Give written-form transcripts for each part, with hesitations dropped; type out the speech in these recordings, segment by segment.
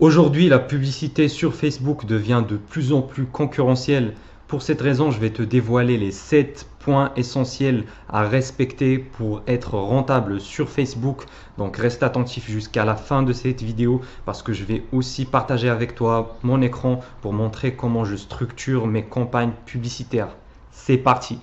Aujourd'hui, la publicité sur Facebook devient de plus en plus concurrentielle. Pour cette raison, je vais te dévoiler les 7 points essentiels à respecter pour être rentable sur Facebook. Donc reste attentif jusqu'à la fin de cette vidéo parce que je vais aussi partager avec toi mon écran pour montrer comment je structure mes campagnes publicitaires. C'est parti!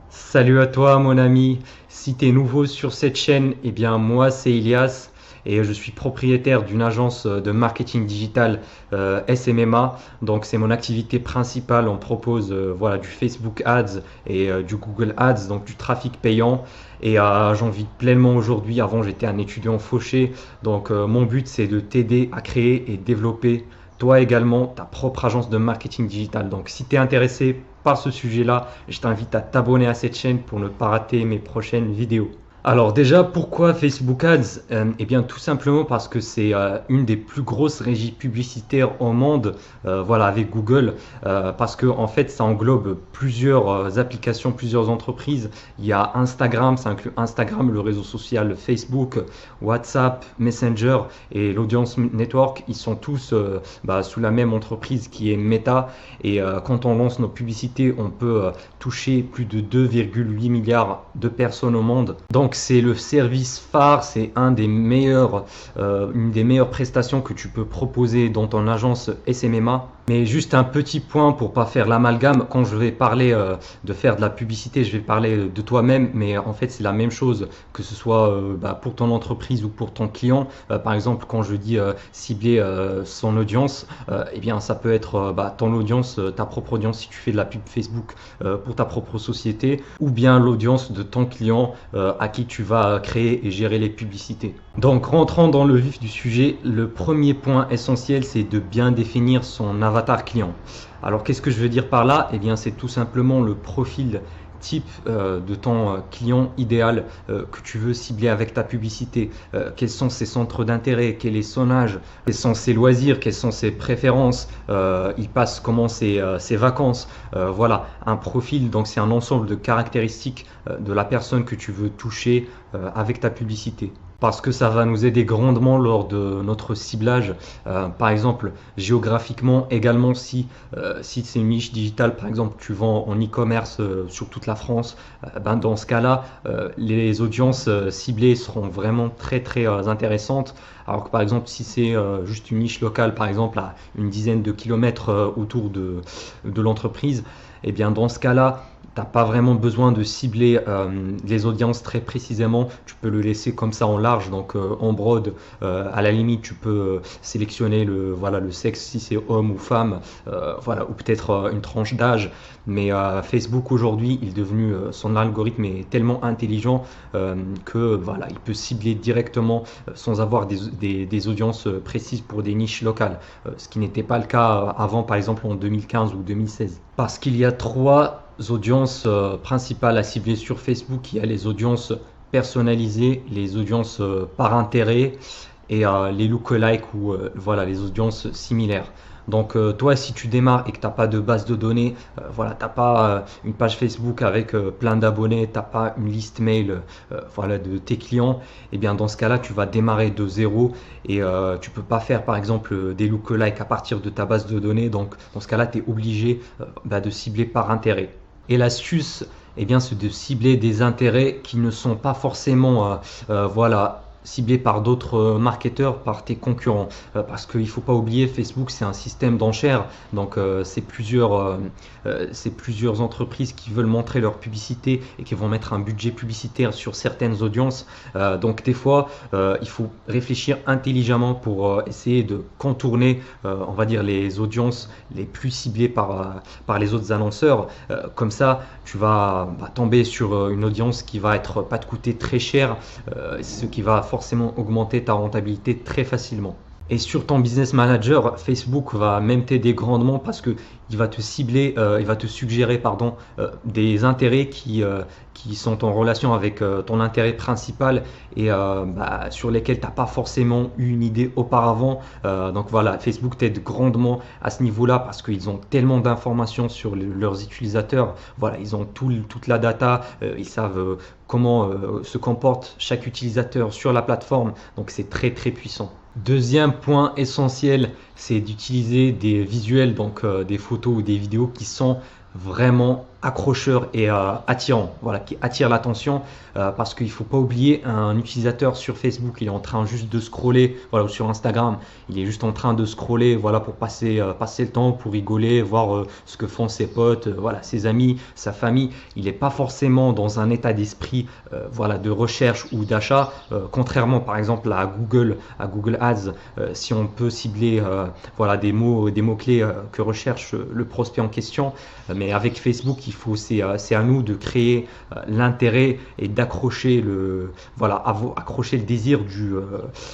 Salut à toi mon ami, si tu es nouveau sur cette chaîne, eh bien moi c'est Ilias et je suis propriétaire d'une agence de marketing digital SMMA. Donc c'est mon activité principale, on propose voilà, du Facebook Ads et du Google Ads, donc du trafic payant. Et j'en vis pleinement aujourd'hui. Avant j'étais un étudiant fauché, donc mon but c'est de t'aider à créer et développer toi également ta propre agence de marketing digital. Donc si tu es intéressé par ce sujet-là, je t'invite à t'abonner à cette chaîne pour ne pas rater mes prochaines vidéos. Alors déjà, pourquoi Facebook Ads? Eh bien tout simplement parce que c'est une des plus grosses régies publicitaires au monde, voilà, avec Google, parce que en fait ça englobe plusieurs applications, plusieurs entreprises. Il y a Instagram, ça inclut Instagram, le réseau social Facebook, WhatsApp, Messenger et l'Audience Network. Ils sont tous sous la même entreprise qui est Meta. Et quand on lance nos publicités, on peut toucher plus de 2,8 milliards de personnes au monde. Donc c'est le service phare, c'est une des meilleures prestations que tu peux proposer dans ton agence SMMA. Mais juste un petit point pour pas faire l'amalgame, quand je vais parler de faire de la publicité, je vais parler de toi-même, mais en fait c'est la même chose, que ce soit pour ton entreprise ou pour ton client. Par exemple, quand je dis cibler son audience, eh bien ça peut être ton audience, ta propre audience si tu fais de la pub Facebook pour ta propre société, ou bien l'audience de ton client à qui tu vas créer et gérer les publicités. Donc rentrons dans le vif du sujet, le premier point essentiel c'est de bien définir son avatar client. Alors qu'est-ce que je veux dire par là? Eh bien c'est tout simplement le profil type de ton client idéal que tu veux cibler avec ta publicité. Quels sont ses centres d'intérêt, quel est son âge, quels sont ses loisirs, quelles sont ses préférences, il passe comment ses vacances. Voilà, un profil, donc c'est un ensemble de caractéristiques de la personne que tu veux toucher avec ta publicité. Parce que ça va nous aider grandement lors de notre ciblage, par exemple géographiquement également si c'est une niche digitale, par exemple tu vends en e-commerce sur toute la France, dans ce cas-là les audiences ciblées seront vraiment très intéressantes. Alors que par exemple si c'est juste une niche locale, par exemple à une dizaine de kilomètres autour de l'entreprise, et bien dans ce cas-là tu n'as pas vraiment besoin de cibler les audiences très précisément, tu peux le laisser comme ça en large, donc en broad, à la limite tu peux sélectionner le sexe si c'est homme ou femme, ou peut-être une tranche d'âge, mais Facebook aujourd'hui il est devenu, son algorithme est tellement intelligent que il peut cibler directement sans avoir des audiences précises pour des niches locales, ce qui n'était pas le cas avant, par exemple en 2015 ou 2016. Parce qu'il y a trois audiences principales à cibler sur Facebook. Il y a les audiences personnalisées, les audiences par intérêt et les lookalike ou les audiences similaires. Donc toi si tu démarres et que tu n'as pas de base de données, tu n'as pas une page Facebook avec plein d'abonnés, tu n'as pas une liste mail de tes clients, et bien dans ce cas là tu vas démarrer de zéro et tu peux pas faire par exemple des lookalike à partir de ta base de données. Donc dans ce cas là tu es obligé de cibler par intérêt. Et l'astuce, eh bien, c'est de cibler des intérêts qui ne sont pas forcément ciblés par d'autres marketeurs, par tes concurrents. Parce qu'il ne faut pas oublier, Facebook, c'est un système d'enchères. Donc, c'est plusieurs entreprises qui veulent montrer leur publicité et qui vont mettre un budget publicitaire sur certaines audiences. Donc, des fois, il faut réfléchir intelligemment pour essayer de contourner, on va dire, les audiences les plus ciblées par les autres annonceurs. Comme ça, tu vas tomber sur une audience qui va pas te coûter très cher, ce qui va forcément augmenter ta rentabilité très facilement. Et sur ton business manager, Facebook va même t'aider grandement parce que il va te cibler, il va te suggérer pardon, des intérêts qui sont en relation avec ton intérêt principal et sur lesquels tu n'as pas forcément eu une idée auparavant. Donc voilà, Facebook t'aide grandement à ce niveau-là parce qu'ils ont tellement d'informations sur leurs utilisateurs. Voilà, ils ont toute la data, ils savent comment se comporte chaque utilisateur sur la plateforme. Donc c'est très très puissant. Deuxième point essentiel, c'est d'utiliser des visuels, donc des photos ou des vidéos qui sont vraiment accrocheurs et attirants, voilà, qui attirent l'attention parce qu'il ne faut pas oublier un utilisateur sur Facebook, il est en train juste de scroller, voilà, ou sur Instagram, il est juste en train de scroller, voilà, pour passer le temps, pour rigoler, voir ce que font ses potes, voilà, ses amis, sa famille. Il n'est pas forcément dans un état d'esprit, voilà, de recherche ou d'achat, contrairement par exemple à Google Ads, si on peut cibler, voilà, des mots-clés que recherche le prospect en question, mais avec Facebook, c'est à nous de créer l'intérêt et d'accrocher accrocher le désir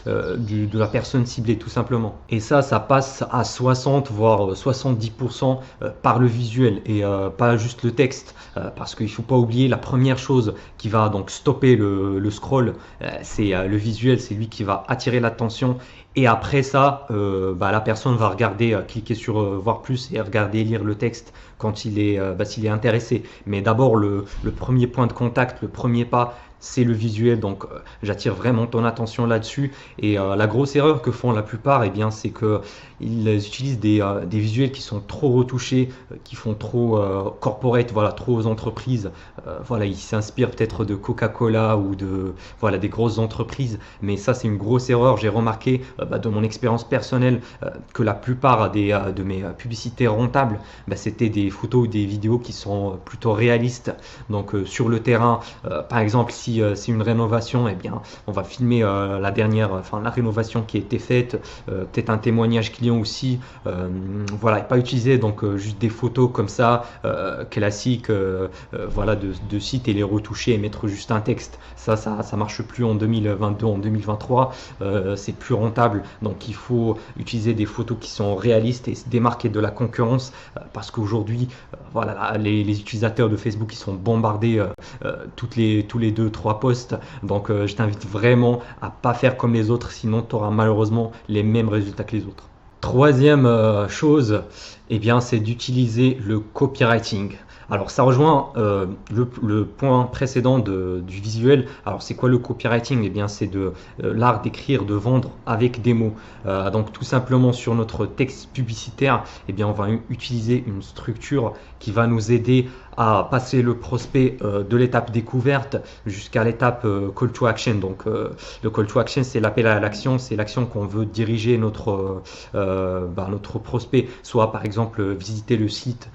de la personne ciblée tout simplement. Et ça passe à 60 voire 70% par le visuel et pas juste le texte, parce qu'il ne faut pas oublier la première chose qui va donc stopper le scroll, c'est le visuel, c'est lui qui va attirer l'attention. Et après ça, la personne va regarder, cliquer sur voir plus et regarder, lire le texte quand s'il est intéressé. Mais d'abord, le premier point de contact, le premier pas, c'est le visuel. Donc, j'attire vraiment ton attention là-dessus. Et la grosse erreur que font la plupart, eh bien, c'est qu'ils utilisent des visuels qui sont trop retouchés, qui font trop corporate, voilà, trop aux entreprises. Voilà, ils s'inspirent peut-être de Coca-Cola ou des grosses entreprises. Mais ça, c'est une grosse erreur. J'ai remarqué de mon expérience personnelle que la plupart de mes publicités rentables, c'était des photos ou des vidéos qui sont plutôt réalistes. Donc sur le terrain, par exemple, si c'est une rénovation, eh bien, on va filmer la rénovation qui a été faite, peut-être un témoignage client aussi. Voilà, et pas utiliser donc juste des photos comme ça, classiques, de sites et les retoucher et mettre juste un texte. Ça marche plus en 2022, en 2023. C'est plus rentable. Donc il faut utiliser des photos qui sont réalistes et se démarquer de la concurrence parce qu'aujourd'hui, les utilisateurs de Facebook ils sont bombardés tous les 2-3 posts. Donc je t'invite vraiment à pas faire comme les autres, sinon tu auras malheureusement les mêmes résultats que les autres. Troisième chose, eh bien, c'est d'utiliser le copywriting. Alors ça rejoint le point précédent du visuel. Alors c'est quoi le copywriting? Eh bien c'est l'art d'écrire, de vendre avec des mots. Donc tout simplement sur notre texte publicitaire, eh bien on va utiliser une structure qui va nous aider à passer le prospect de l'étape découverte jusqu'à l'étape call to action. Donc le call to action, c'est l'appel à l'action, c'est l'action qu'on veut diriger notre prospect, soit par exemple visiter le site,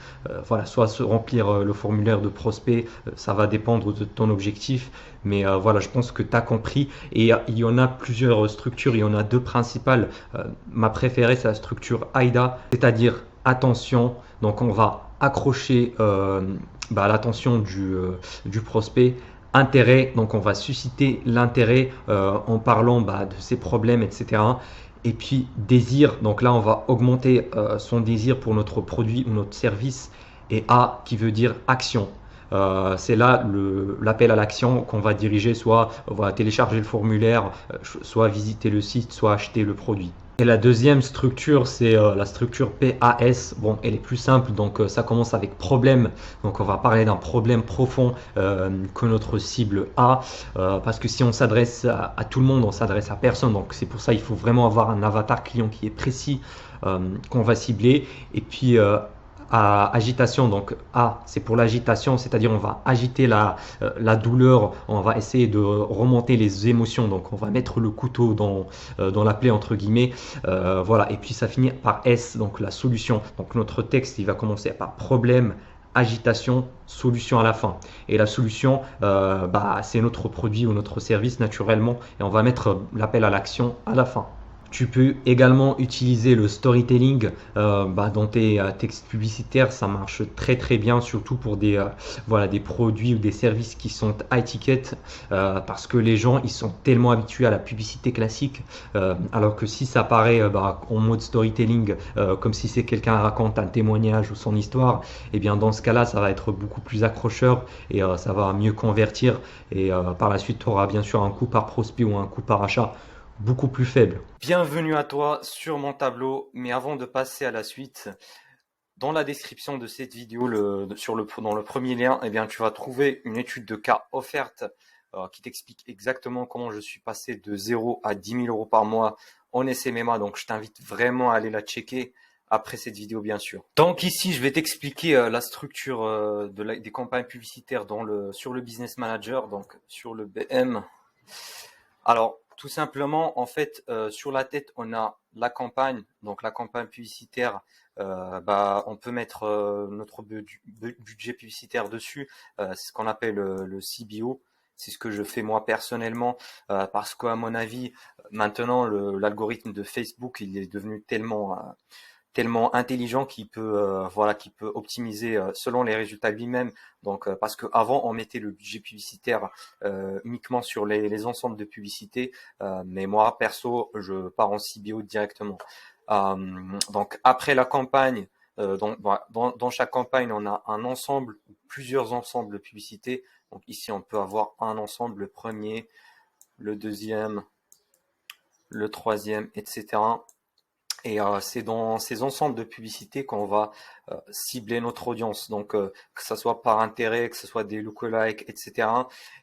soit se remplir le formulaire de prospect, ça va dépendre de ton objectif. Mais je pense que tu as compris. Et il y en a plusieurs structures, il y en a deux principales. Ma préférée, c'est la structure AIDA, c'est-à-dire attention. Donc on va accrocher l'attention du prospect. Intérêt, donc on va susciter l'intérêt en parlant de ses problèmes, etc. Et puis désir, donc là on va augmenter son désir pour notre produit ou notre service. Et A qui veut dire action. C'est là l'appel à l'action qu'on va diriger, soit on va télécharger le formulaire, soit visiter le site, soit acheter le produit. Et la deuxième structure, c'est la structure PAS. Bon, elle est plus simple, donc ça commence avec problème. Donc on va parler d'un problème profond que notre cible a, parce que si on s'adresse à tout le monde, on s'adresse à personne. Donc c'est pour ça il faut vraiment avoir un avatar client qui est précis, qu'on va cibler. Et puis agitation, donc A c'est pour l'agitation, c'est-à-dire on va agiter la douleur, on va essayer de remonter les émotions, donc on va mettre le couteau dans la plaie entre guillemets, et puis ça finit par S, donc la solution. Donc notre texte il va commencer par problème, agitation, solution à la fin. Et la solution, c'est notre produit ou notre service naturellement, et on va mettre l'appel à l'action à la fin. Tu peux également utiliser le storytelling dans tes textes publicitaires, ça marche très très bien, surtout pour des produits ou des services qui sont high ticket, parce que les gens ils sont tellement habitués à la publicité classique, alors que si ça paraît en mode storytelling, comme si c'est quelqu'un raconte un témoignage ou son histoire, et bien dans ce cas-là, ça va être beaucoup plus accrocheur et ça va mieux convertir. Et par la suite, tu auras bien sûr un coût par prospect ou un coût par achat beaucoup plus faible. Bienvenue à toi sur mon tableau, mais avant de passer à la suite, dans la description de cette vidéo, dans le premier lien, eh bien, tu vas trouver une étude de cas offerte qui t'explique exactement comment je suis passé de 0 à 10 000 euros par mois en SMMA. Donc, je t'invite vraiment à aller la checker après cette vidéo, bien sûr. Donc ici, je vais t'expliquer la structure des campagnes publicitaires sur le Business Manager, donc sur le BM. Alors, tout simplement, en fait, sur la tête, on a la campagne, donc la campagne publicitaire. On peut mettre notre budget publicitaire dessus. C'est ce qu'on appelle le CBO. C'est ce que je fais moi personnellement, parce qu'à mon avis, maintenant, l'algorithme de Facebook, il est devenu tellement intelligent qu'il peut optimiser selon les résultats lui-même. Donc parce que avant on mettait le budget publicitaire uniquement sur les ensembles de publicité, mais moi perso je pars en CBO directement. Donc après la campagne, dans chaque campagne on a un ensemble ou plusieurs ensembles de publicité. Donc ici on peut avoir un ensemble, le premier, le deuxième, le troisième, etc. Et c'est dans ces ensembles de publicités qu'on va cibler notre audience, donc que ce soit par intérêt, que ce soit des lookalikes, etc.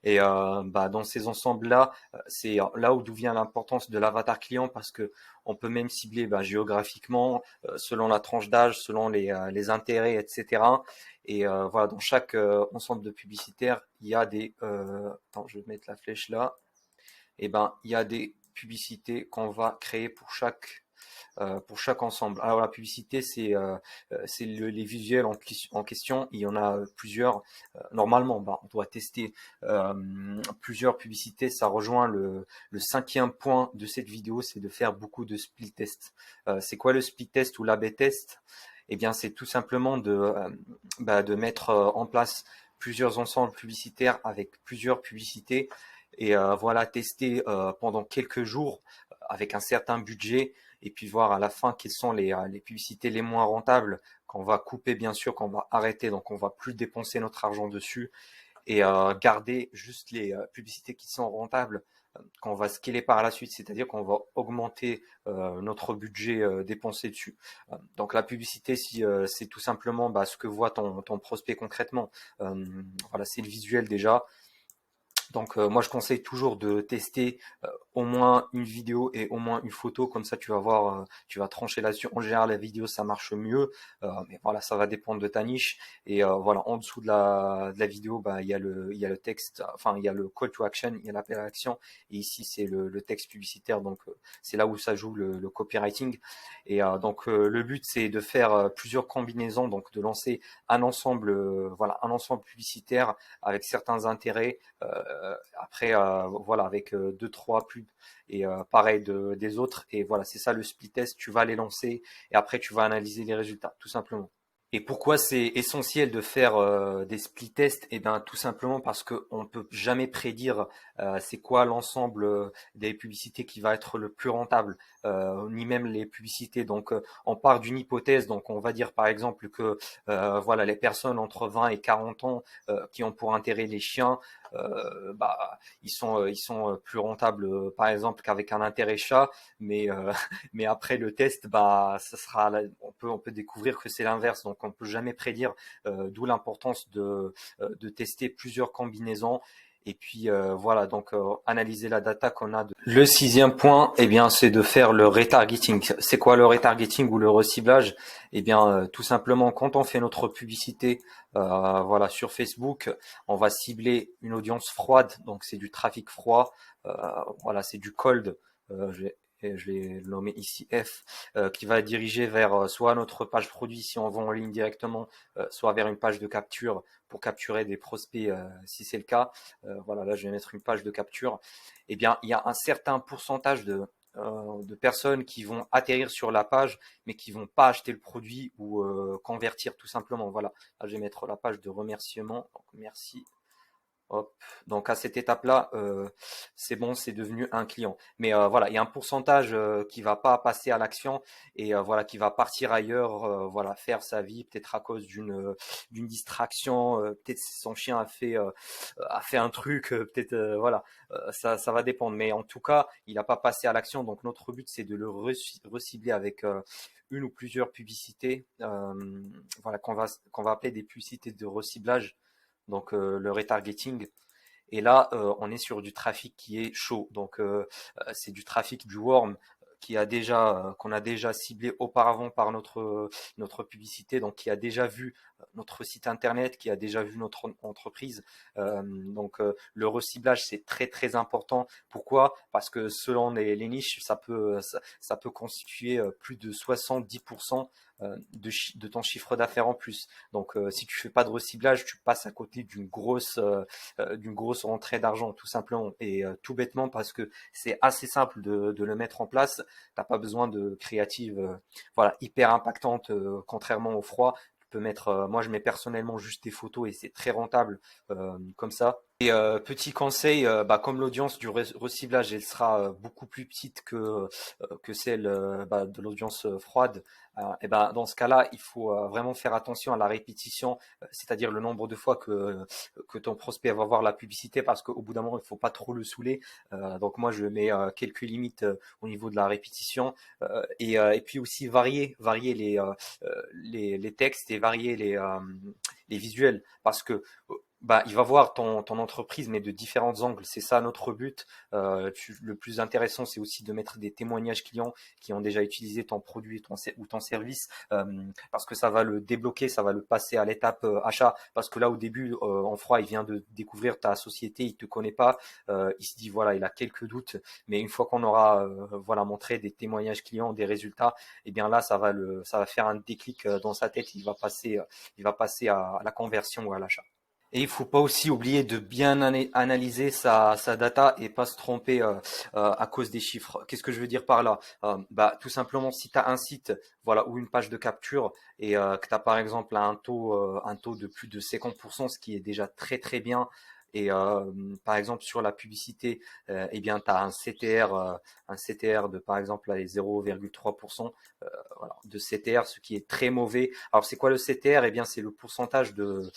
Et dans ces ensembles-là, c'est là où d'où vient l'importance de l'avatar client, parce que on peut même cibler géographiquement, selon la tranche d'âge, selon les intérêts, etc. Et voilà, dans chaque ensemble de publicitaires, il y a attends, je vais mettre la flèche là. Et il y a des publicités qu'on va créer pour chaque ensemble. Alors la publicité, c'est les visuels en question. Il y en a plusieurs. Normalement, on doit tester plusieurs publicités. Ça rejoint le cinquième point de cette vidéo, c'est de faire beaucoup de split test. C'est quoi le split test ou l'A/B test? Eh bien, c'est tout simplement de mettre en place plusieurs ensembles publicitaires avec plusieurs publicités et voilà, tester pendant quelques jours avec un certain budget et puis voir à la fin quelles sont les publicités les moins rentables qu'on va couper, bien sûr, qu'on va arrêter, donc on va plus dépenser notre argent dessus et garder juste les publicités qui sont rentables qu'on va scaler par la suite, c'est-à-dire qu'on va augmenter notre budget dépensé dessus. Donc la publicité, si c'est tout simplement ce que voit ton prospect concrètement. Voilà, c'est le visuel déjà. Donc moi je conseille toujours de tester au moins une vidéo et au moins une photo, comme ça tu vas voir, tu vas trancher là-dessus. En général la vidéo ça marche mieux, mais voilà, ça va dépendre de ta niche. Et voilà, en dessous de la vidéo, il y a le texte, enfin il y a le call to action, il y a l'appel à l'action, et ici c'est le texte publicitaire, donc c'est là où ça joue le copywriting. Et donc le but c'est de faire plusieurs combinaisons, donc de lancer un ensemble, un ensemble publicitaire avec certains intérêts. Après, voilà, avec deux, trois pubs et pareil des autres. Et voilà, c'est ça le split test. Tu vas les lancer et après, tu vas analyser les résultats, tout simplement. Et pourquoi c'est essentiel de faire des split tests? Eh bien, tout simplement parce qu'on ne peut jamais prédire c'est quoi l'ensemble des publicités qui va être le plus rentable, ni même les publicités. Donc, on part d'une hypothèse. Donc, on va dire par exemple que voilà, les personnes entre 20 et 40 ans qui ont pour intérêt les chiens, ils sont plus rentables, par exemple, qu'avec un intérêt chat. Mais mais après le test, on peut découvrir que c'est l'inverse. Donc on peut jamais prédire, d'où l'importance de tester plusieurs combinaisons. Et puis voilà, donc analyser la data qu'on a. Le sixième point, eh bien, c'est de faire le retargeting. C'est quoi le retargeting ou le reciblage? Eh bien, tout simplement, quand on fait notre publicité, voilà, sur Facebook, on va cibler une audience froide. Donc c'est du trafic froid. Voilà, c'est du cold. Je vais le nommer ici F, qui va diriger vers soit notre page produit si on vend en ligne directement, soit vers une page de capture pour capturer des prospects si c'est le cas. Voilà, là je vais mettre une page de capture. Eh bien, il y a un certain pourcentage de personnes qui vont atterrir sur la page, mais qui vont pas acheter le produit ou convertir tout simplement. Voilà, là, je vais mettre la page de remerciement. Donc, merci. Hop. Donc à cette étape-là, c'est bon, c'est devenu un client. Mais voilà, il y a un pourcentage qui va pas passer à l'action et voilà, qui va partir ailleurs, voilà, faire sa vie, peut-être à cause d'une distraction, peut-être son chien a fait un truc, peut-être voilà, ça va dépendre. Mais en tout cas, il n'a pas passé à l'action. Donc notre but, c'est de le recibler avec une ou plusieurs publicités, voilà, qu'on va appeler des publicités de reciblage, donc le retargeting. Et là, on est sur du trafic qui est chaud. Donc, c'est du trafic du warm qu'on a déjà ciblé auparavant par notre publicité, donc qui a déjà vu notre site internet, qui a déjà vu notre entreprise. Donc, le reciblage, c'est très très important. Pourquoi? Parce que selon les niches, ça peut constituer plus de 70% de ton chiffre d'affaires en plus. Donc, si tu fais pas de reciblage, tu passes à côté d'une grosse rentrée d'argent, tout simplement. Et tout bêtement, parce que c'est assez simple de le mettre en place. T'as pas besoin de créatives, voilà, hyper impactantes, contrairement au froid. Tu peux mettre, moi je mets personnellement juste des photos et c'est très rentable comme ça. Et petit conseil, bah, comme l'audience du reciblage, elle sera beaucoup plus petite que celle bah, de l'audience froide. Et ben dans ce cas-là, il faut vraiment faire attention à la répétition, c'est-à-dire le nombre de fois que ton prospect va voir la publicité, parce qu'au bout d'un moment, il faut pas trop le saouler. Donc moi, je mets quelques limites au niveau de la répétition et puis aussi varier les textes et varier les visuels, parce que bah, il va voir ton entreprise, mais de différents angles. C'est ça notre but. Le plus intéressant, c'est aussi de mettre des témoignages clients qui ont déjà utilisé ton produit ou ton service, parce que ça va le débloquer, ça va le passer à l'étape achat. Parce que là, au début, en froid, il vient de découvrir ta société, il te connaît pas, il se dit voilà, il a quelques doutes, mais une fois qu'on aura voilà montré des témoignages clients, des résultats, et bien là, ça va faire un déclic dans sa tête. Il va passer à la conversion ou à l'achat. Et il faut pas aussi oublier de bien analyser sa data et pas se tromper à cause des chiffres. Qu'est-ce que je veux dire par là? Bah, tout simplement, si tu as un site, voilà, ou une page de capture et que tu as par exemple un taux de plus de 50%, ce qui est déjà très très bien. Et par exemple sur la publicité, eh bien tu as un CTR de par exemple les 0,3% voilà, de CTR, ce qui est très mauvais. Alors c'est quoi le CTR? Eh bien c'est le pourcentage de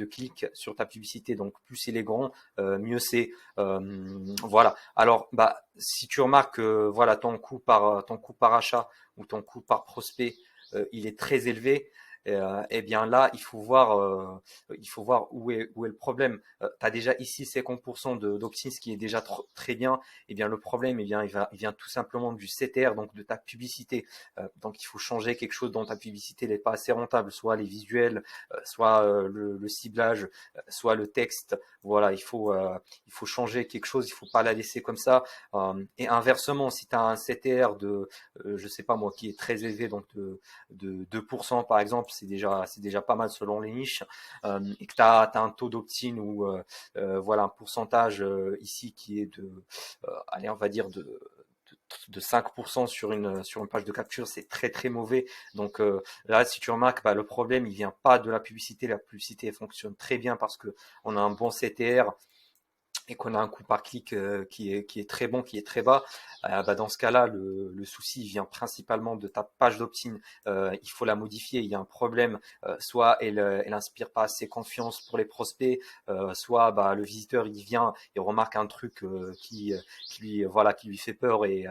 clics sur ta publicité. Donc plus il est grand, mieux c'est. Voilà. Alors bah si tu remarques que voilà ton coût par achat ou ton coût par prospect, il est très élevé. Eh bien là, il faut voir où est le problème. Tu as déjà ici 50% d'opt-in, ce qui est déjà très bien. Eh bien le problème, il vient tout simplement du CTR, donc de ta publicité. Donc il faut changer quelque chose dans ta publicité, elle n'est pas assez rentable, soit les visuels, soit le ciblage, soit le texte. Voilà, il faut changer quelque chose, il faut pas la laisser comme ça. Et inversement, si tu as un CTR je sais pas moi, qui est très élevé, donc de 2% par exemple, c'est déjà pas mal selon les niches, et que tu as un taux d'opt-in ou voilà un pourcentage ici qui est allez, on va dire de 5% sur une page de capture, c'est très très mauvais. Donc là, si tu remarques, bah, le problème, il vient pas de la publicité. La publicité fonctionne très bien parce que on a un bon CTR et qu'on a un coût par clic qui est très bon, qui est très bas, bah dans ce cas-là, le souci vient principalement de ta page d'opt-in. Il faut la modifier, il y a un problème. Soit elle inspire pas assez confiance pour les prospects, soit bah, le visiteur il vient, il remarque un truc qui lui fait peur et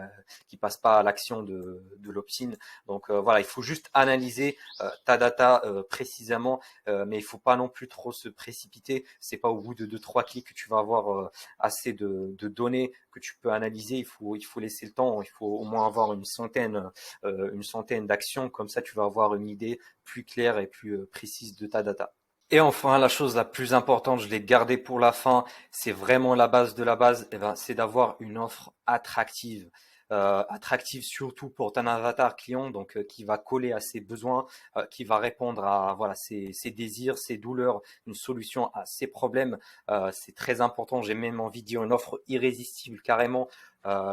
qui passe pas à l'action de l'opt-in. Donc voilà, il faut juste analyser ta data précisément, mais il faut pas non plus trop se précipiter. C'est pas au bout de 2-3 clics que tu vas avoir assez de données que tu peux analyser. Il faut laisser le temps. Il faut au moins avoir une centaine d'actions. Comme ça, tu vas avoir une idée plus claire et plus précise de ta data. Et enfin, la chose la plus importante, je l'ai gardée pour la fin, c'est vraiment la base de la base, eh ben, c'est d'avoir une offre attractive. attractive surtout pour ton avatar client, donc qui va coller à ses besoins, qui va répondre à voilà ses désirs, ses douleurs, une solution à ses problèmes. C'est très important. J'ai même envie de dire une offre irrésistible carrément.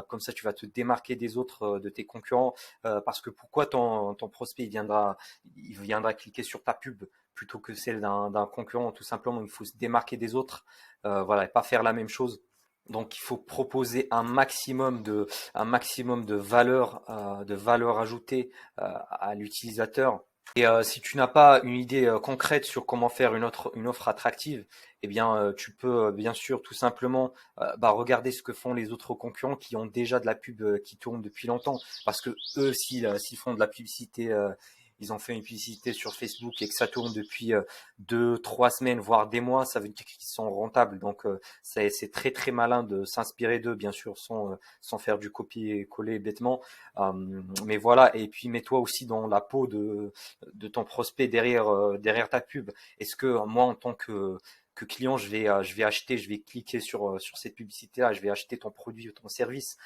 Comme ça, tu vas te démarquer des autres, de tes concurrents, parce que pourquoi ton prospect il viendra cliquer sur ta pub plutôt que celle d'un concurrent. Tout simplement, il faut se démarquer des autres, voilà, et pas faire la même chose. Donc, il faut proposer un maximum de valeur ajoutée à l'utilisateur. Et si tu n'as pas une idée concrète sur comment faire une offre attractive, eh bien, tu peux bien sûr tout simplement regarder ce que font les autres concurrents qui ont déjà de la pub qui tourne depuis longtemps. Parce que eux, s'ils font de la publicité, ils ont fait une publicité sur Facebook et que ça tourne depuis 2, 3 semaines, voire des mois, ça veut dire qu'ils sont rentables. Donc, c'est très très malin de s'inspirer d'eux, bien sûr, sans faire du copier-coller bêtement. Mais voilà, et puis mets-toi aussi dans la peau de ton prospect derrière ta pub. Est-ce que moi, en tant que client, je vais acheter, je vais cliquer sur cette publicité-là, je vais acheter ton produit ou ton service.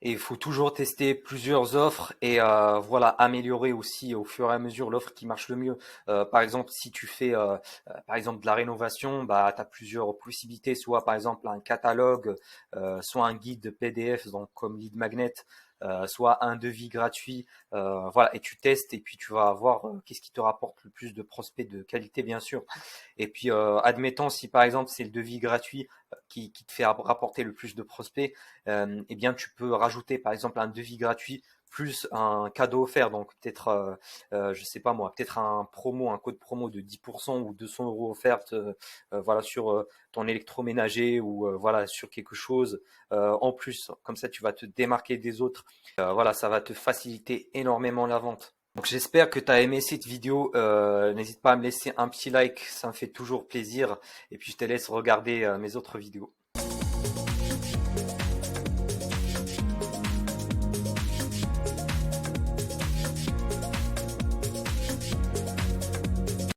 Et il faut toujours tester plusieurs offres et voilà, améliorer aussi au fur et à mesure l'offre qui marche le mieux. Par exemple, si tu fais par exemple de la rénovation, bah, tu as plusieurs possibilités, soit par exemple un catalogue, soit un guide PDF, donc comme Lead Magnet, soit un devis gratuit. Voilà, et tu testes et puis tu vas voir qu'est-ce qui te rapporte le plus de prospects de qualité, bien sûr. Et puis, admettons si par exemple c'est le devis gratuit qui te fait rapporter le plus de prospects, eh bien tu peux rajouter par exemple un devis gratuit plus un cadeau offert. Donc peut-être, je sais pas moi, peut-être un code promo de 10% ou 200 € offertes, voilà sur ton électroménager ou voilà sur quelque chose en plus. Comme ça, tu vas te démarquer des autres. Voilà, ça va te faciliter énormément la vente. Donc j'espère que tu as aimé cette vidéo. N'hésite pas à me laisser un petit like, ça me fait toujours plaisir. Et puis je te laisse regarder mes autres vidéos.